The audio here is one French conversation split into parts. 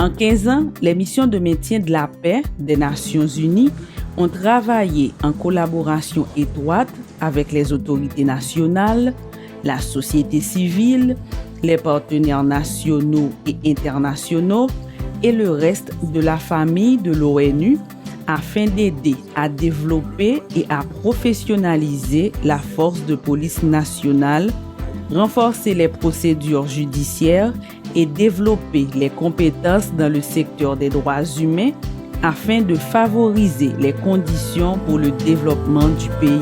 En 15 ans, les missions de maintien de la paix des Nations Unies ont travaillé en collaboration étroite avec les autorités nationales, la société civile, les partenaires nationaux et internationaux et le reste de la famille de l'ONU afin d'aider à développer et à professionnaliser la force de police nationale, renforcer les procédures judiciaires et développer les compétences dans le secteur des droits humains afin de favoriser les conditions pour le développement du pays.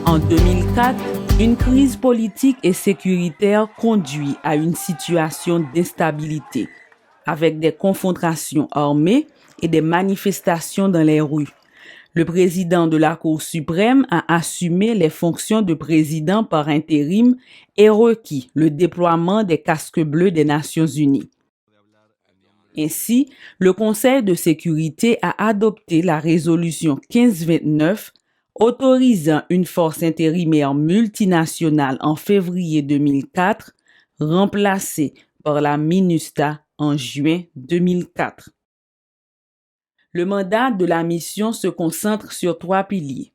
En 2004, une crise politique et sécuritaire conduit à une situation d'instabilité, avec des confrontations armées et des manifestations dans les rues. Le président de la Cour suprême a assumé les fonctions de président par intérim et requis le déploiement des casques bleus des Nations Unies. Ainsi, le Conseil de sécurité a adopté la résolution 1529 autorisant une force intérimaire multinationale en février 2004, remplacée par la MINUSTAH en juin 2004. Le mandat de la mission se concentre sur 3 piliers.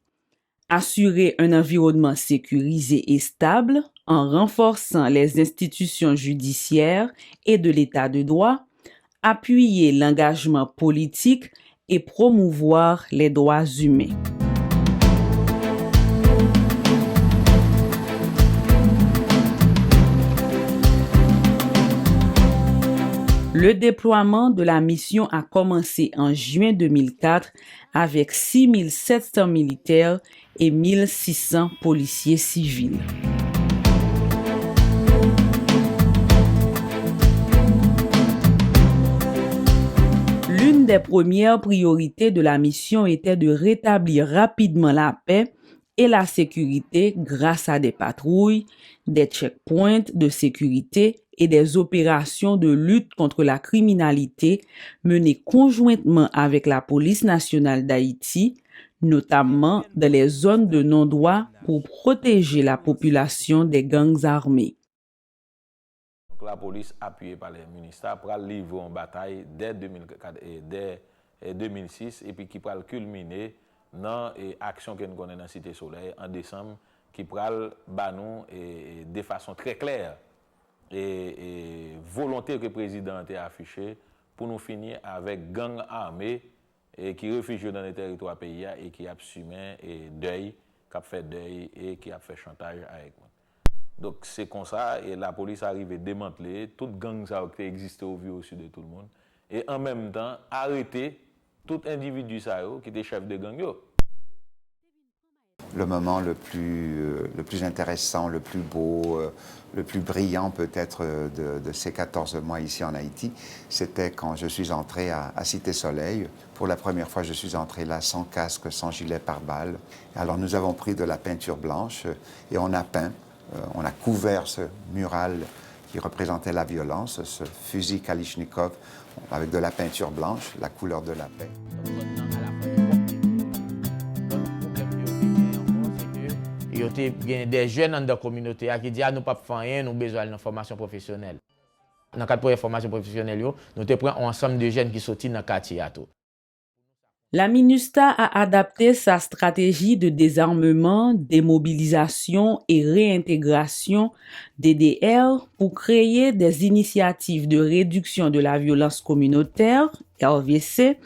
Assurer un environnement sécurisé et stable en renforçant les institutions judiciaires et de l'état de droit, appuyer l'engagement politique et promouvoir les droits humains. Le déploiement de la mission a commencé en juin 2004 avec 6700 militaires et 1600 policiers civils. L'une des premières priorités de la mission était de rétablir rapidement la paix et la sécurité grâce à des patrouilles, des checkpoints de sécurité et des opérations de lutte contre la criminalité menées conjointement avec la police nationale d'Haïti, notamment dans les zones de non-droit pour protéger la population des gangs armés. Donc, la police, appuyée par les ministères, pourra livrer une bataille dès 2004 et dès 2006 et puis qui pourra culminer dans l'action que nous connaissons dans la Cité Soleil en décembre, qui pourra nous de façon très claire et volonté que le président a affichée pour nous finir avec gang armés qui réfugient dans les territoires pays et qui a assumé deuil, qui a fait deuil et qui a fait chantage avec nous. Donc c'est comme ça et la police arrive à démanteler toute gang qui existe au vu au sud de tout le monde et en même temps arrêter tout individu qui était chef de gang. Le moment le plus intéressant, le plus beau, le plus brillant peut-être de ces 14 mois ici en Haïti, c'était quand je suis entré à Cité Soleil. Pour la première fois, je suis entré là sans casque, sans gilet pare-balles. Alors nous avons pris de la peinture blanche et on a peint, on a couvert ce mural qui représentait la violence, ce fusil Kalachnikov avec de la peinture blanche, la couleur de la paix. Il y a des jeunes dans la communauté qui disent nous ne pouvons pas faire rien, nous avons besoin de formation professionnelle. Dans le cadre de la formation professionnelle, nous prenons un ensemble de jeunes qui sortent dans le quartier. La MINUSTAH a adapté sa stratégie de désarmement, démobilisation et réintégration DDR pour créer des initiatives de réduction de la violence communautaire, RVC,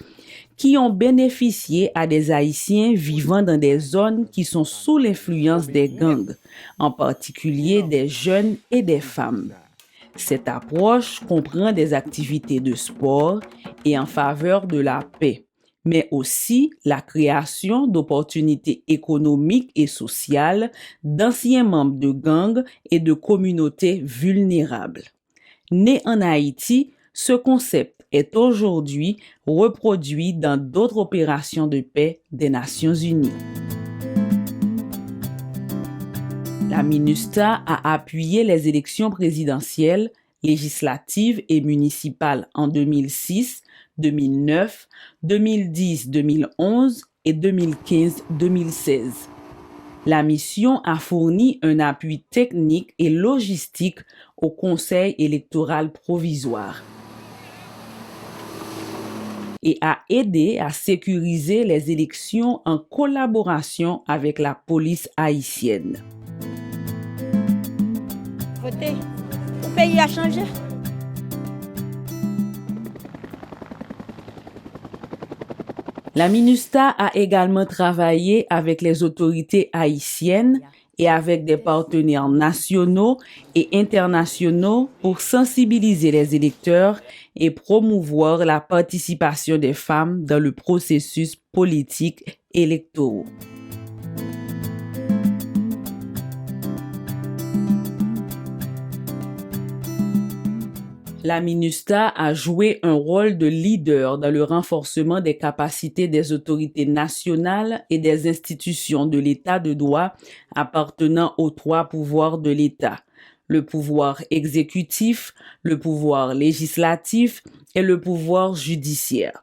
qui ont bénéficié à des Haïtiens vivant dans des zones qui sont sous l'influence des gangs, en particulier des jeunes et des femmes. Cette approche comprend des activités de sport et en faveur de la paix, mais aussi la création d'opportunités économiques et sociales d'anciens membres de gangs et de communautés vulnérables. Né en Haïti, ce concept est aujourd'hui reproduit dans d'autres opérations de paix des Nations Unies. La MINUSTAH a appuyé les élections présidentielles, législatives et municipales en 2006, 2009, 2010, 2011 et 2015-2016. La mission a fourni un appui technique et logistique au Conseil électoral provisoire et a aidé à sécuriser les élections en collaboration avec la police haïtienne. Votez. Le pays a changé. La MINUSTA a également travaillé avec les autorités haïtiennes et avec des partenaires nationaux et internationaux pour sensibiliser les électeurs et promouvoir la participation des femmes dans le processus politique électoral. La MINUSTA a joué un rôle de leader dans le renforcement des capacités des autorités nationales et des institutions de l'État de droit appartenant aux trois pouvoirs de l'État: le pouvoir exécutif, le pouvoir législatif et le pouvoir judiciaire.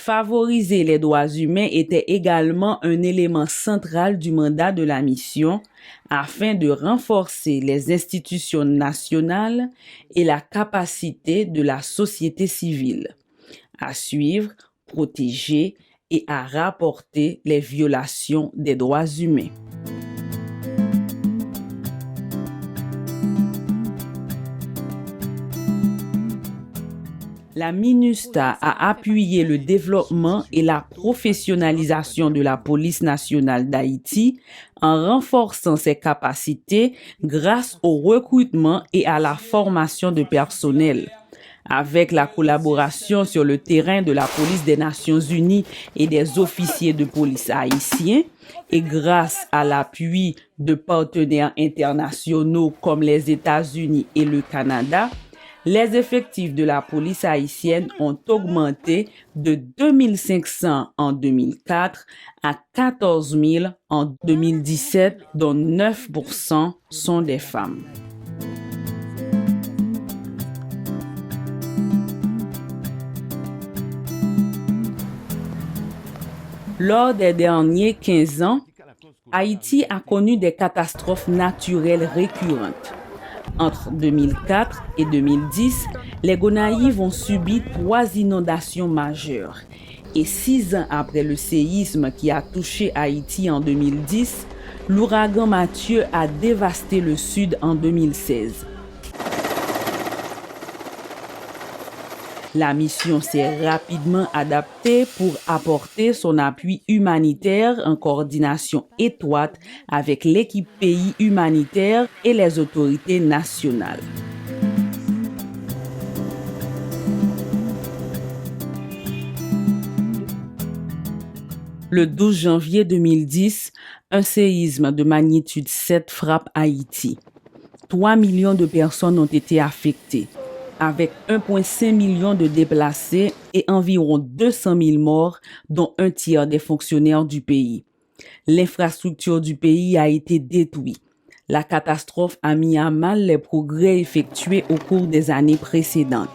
Favoriser les droits humains était également un élément central du mandat de la mission afin de renforcer les institutions nationales et la capacité de la société civile à suivre, protéger et à rapporter les violations des droits humains. La MINUSTA a appuyé le développement et la professionnalisation de la police nationale d'Haïti en renforçant ses capacités grâce au recrutement et à la formation de personnel. Avec la collaboration sur le terrain de la police des Nations Unies et des officiers de police haïtiens, et grâce à l'appui de partenaires internationaux comme les États-Unis et le Canada, les effectifs de la police haïtienne ont augmenté de 2500 en 2004 à 14 000 en 2017, dont 9% sont des femmes. Lors des derniers 15 ans, Haïti a connu des catastrophes naturelles récurrentes. Entre 2004 et 2010, les Gonaïves ont subi 3 inondations majeures. Et 6 ans après le séisme qui a touché Haïti en 2010, l'ouragan Mathieu a dévasté le sud en 2016. La mission s'est rapidement adaptée pour apporter son appui humanitaire en coordination étroite avec l'équipe pays humanitaire et les autorités nationales. Le 12 janvier 2010, un séisme de magnitude 7 frappe Haïti. 3 millions de personnes ont été affectées, avec 1,5 million de déplacés et environ 200 000 morts, dont un tiers des fonctionnaires du pays. L'infrastructure du pays a été détruite. La catastrophe a mis à mal les progrès effectués au cours des années précédentes.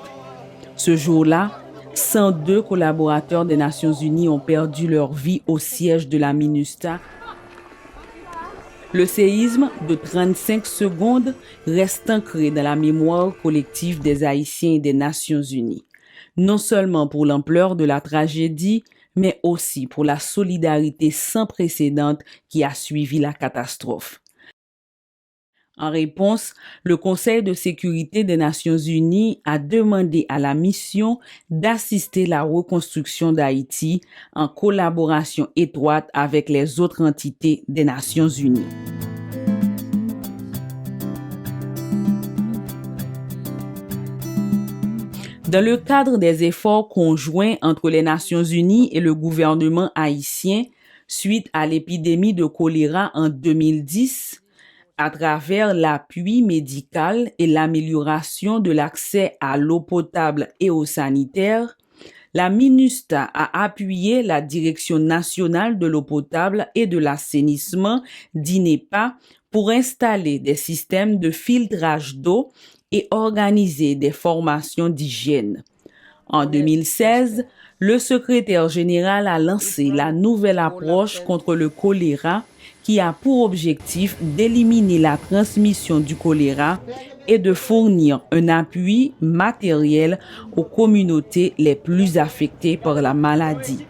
Ce jour-là, 102 collaborateurs des Nations Unies ont perdu leur vie au siège de la MINUSTA. Le séisme de 35 secondes reste ancré dans la mémoire collective des Haïtiens et des Nations Unies, non seulement pour l'ampleur de la tragédie, mais aussi pour la solidarité sans précédent qui a suivi la catastrophe. En réponse, le Conseil de sécurité des Nations Unies a demandé à la mission d'assister la reconstruction d'Haïti en collaboration étroite avec les autres entités des Nations Unies. Dans le cadre des efforts conjoints entre les Nations Unies et le gouvernement haïtien suite à l'épidémie de choléra en 2010, à travers l'appui médical et l'amélioration de l'accès à l'eau potable et eau sanitaire, la MINUSTA a appuyé la Direction nationale de l'eau potable et de l'assainissement d'INEPA pour installer des systèmes de filtrage d'eau et organiser des formations d'hygiène. En 2016, le secrétaire général a lancé la nouvelle approche contre le choléra qui a pour objectif d'éliminer la transmission du choléra et de fournir un appui matériel aux communautés les plus affectées par la maladie.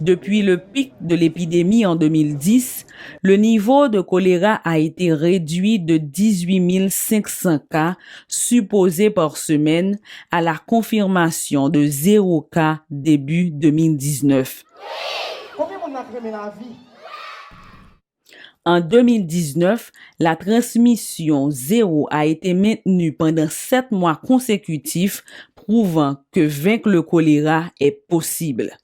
Depuis le pic de l'épidémie en 2010, le niveau de choléra a été réduit de 18 500 cas supposés par semaine à la confirmation de 0 cas début 2019. En 2019, la transmission zéro a été maintenue pendant 7 mois consécutifs, prouvant que vaincre le choléra est possible.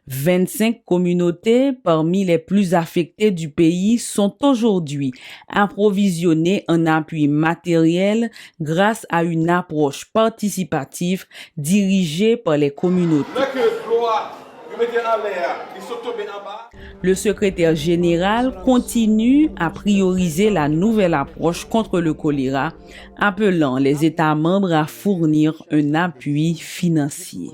25 communautés parmi les plus affectées du pays sont aujourd'hui approvisionnées en appui matériel grâce à une approche participative dirigée par les communautés. Le secrétaire général continue à prioriser la nouvelle approche contre le choléra, appelant les États membres à fournir un appui financier.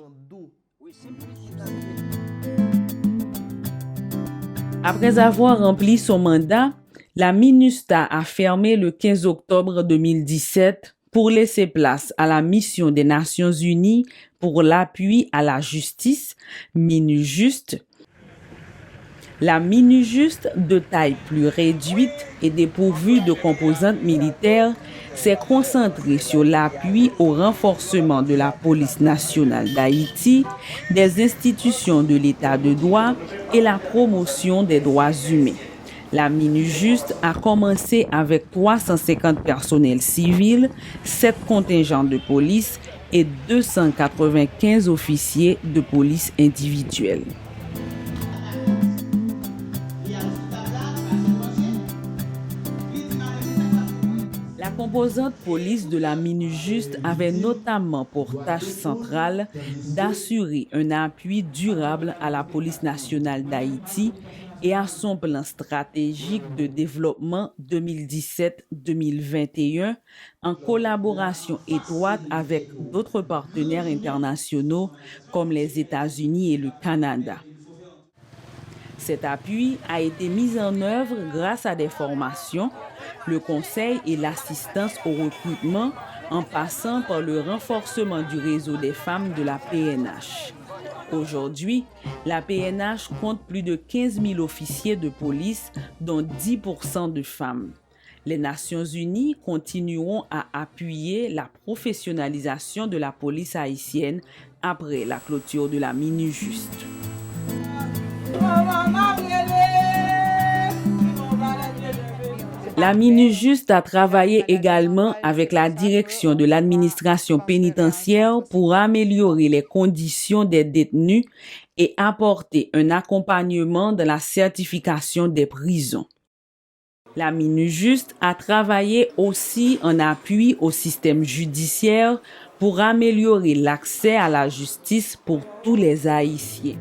Après avoir rempli son mandat, la MINUSTAH a fermé le 15 octobre 2017 pour laisser place à la mission des Nations Unies pour l'appui à la justice, MINUJUST. La MINUJUST, de taille plus réduite et dépourvue de composantes militaires, s'est concentrée sur l'appui au renforcement de la police nationale d'Haïti, des institutions de l'État de droit et la promotion des droits humains. La MINUJUST a commencé avec 350 personnels civils, 7 contingents de police et 295 officiers de police individuels. La composante police de la MINUJUST avait notamment pour tâche centrale d'assurer un appui durable à la police nationale d'Haïti et à son plan stratégique de développement 2017-2021 en collaboration étroite avec d'autres partenaires internationaux comme les États-Unis et le Canada. Cet appui a été mis en œuvre grâce à des formations, le conseil et l'assistance au recrutement, en passant par le renforcement du réseau des femmes de la PNH. Aujourd'hui, la PNH compte plus de 15 000 officiers de police, dont 10% de femmes. Les Nations Unies continueront à appuyer la professionnalisation de la police haïtienne après la clôture de la MINUJUST. La MINUJUST a travaillé également avec la direction de l'administration pénitentiaire pour améliorer les conditions des détenus et apporter un accompagnement dans la certification des prisons. La MINUJUST a travaillé aussi en appui au système judiciaire pour améliorer l'accès à la justice pour tous les Haïtiens.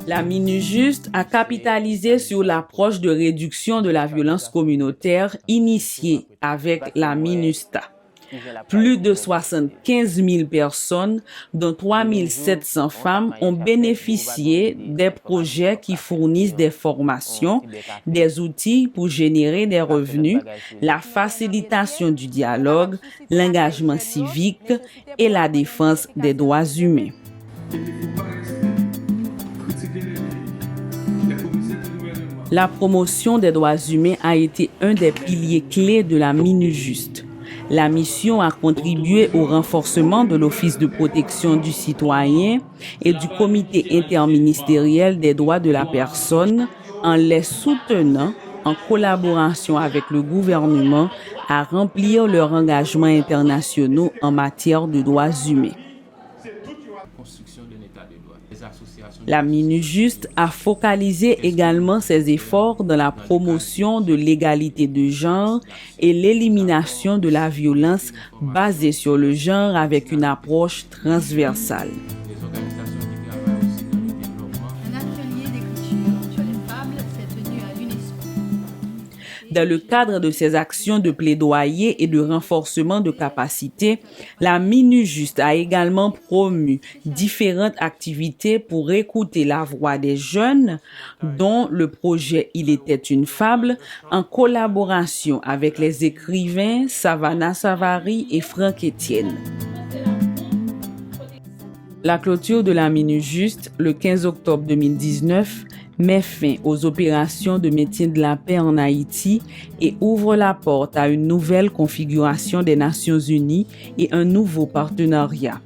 La MINUJUST a capitalisé sur l'approche de réduction de la violence communautaire initiée avec la MINUSTAH. Plus de 75 000 personnes, dont 3 700 femmes, ont bénéficié des projets qui fournissent des formations, des outils pour générer des revenus, la facilitation du dialogue, l'engagement civique et la défense des droits humains. La promotion des droits humains a été un des piliers clés de la MINUJUST. La mission a contribué au renforcement de l'Office de protection du citoyen et du Comité interministériel des droits de la personne en les soutenant en collaboration avec le gouvernement à remplir leurs engagements internationaux en matière de droits humains. La MINUJUST a focalisé également ses efforts dans la promotion de l'égalité de genre et l'élimination de la violence basée sur le genre avec une approche transversale. Dans le cadre de ces actions de plaidoyer et de renforcement de capacités, la MINUJUST a également promu différentes activités pour écouter la voix des jeunes, dont le projet Il était une fable, en collaboration avec les écrivains Savannah Savary et Franck Etienne. La clôture de la MINUJUST, le 15 octobre 2019, met fin aux opérations de maintien de la paix en Haïti et ouvre la porte à une nouvelle configuration des Nations Unies et un nouveau partenariat.